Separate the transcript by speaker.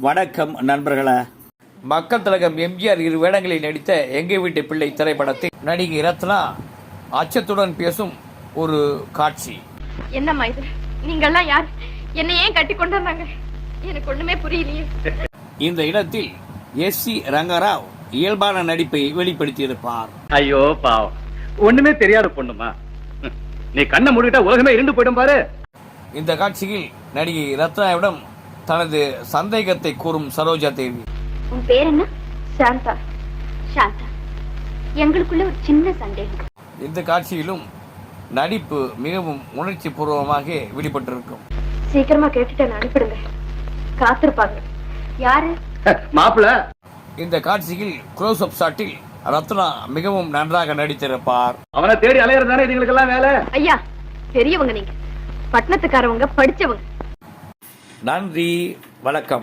Speaker 1: வணக்கம் நண்பர்களே. மக்கள் திலகம் எம்ஜிஆர் 2 வேடங்களில் நடித்த எங்க வீட்டு பிள்ளை திரைப்படத்தில் நடிகை ரத்னா அச்சத்துடன் பேசும் ஒரு காட்சி.
Speaker 2: என்னம்மா இது? நீங்கெல்லாம் யார்? என்னை ஏன் கட்டி கொண்டு வந்தாங்க? எனக்கு ஒண்ணுமே புரியலையே.
Speaker 1: இந்த இடத்தில் எஸ்.சி. ரங்கராவ் இயல்பான நடிப்பை வெளிப்படுத்தியிருப்பார்.
Speaker 3: ஐயோ பாவம், ஒண்ணுமே தெரியாத பொண்ணுமா, நீ கண்ணை மூடிட்டா உலகமே இருண்டு போயிடும் பாரு.
Speaker 1: இந்த காட்சியில் நடிகை ரத்னாவிடம் தனது சந்தேகத்தை கூறும் சரோஜா தேவி.
Speaker 2: உன் பேர் என்ன? சாந்தா. சாந்தா, எங்களுக்குள்ள ஒரு சின்ன சந்தேகம்.
Speaker 1: இந்த காட்சியிலும் நடிப்பு மிகவும் உணர்ச்சி பூர்வமாக வெளிப்பட்டிருக்கும்.
Speaker 2: சீக்கிரமா கேட்டுட்டு அனுப்பிடுங்க, காத்திருப்பாங்க. யாரு?
Speaker 3: மாப்பிள்ள.
Speaker 1: இந்த காட்சியில் க்ளோஸ் அப் ஷாட்டில் ரத்னா மிகவும் நன்றாக நடித்திருப்பார்.
Speaker 3: அவனை தேடி அலையறதானே இதுங்களுக்கு எல்லாம் வேலை.
Speaker 2: ஐயா, பெரியவங்க நீங்க, பட்டணத்துக்காரவங்க, படிச்சவங்க.
Speaker 1: நன்றி, வணக்கம்.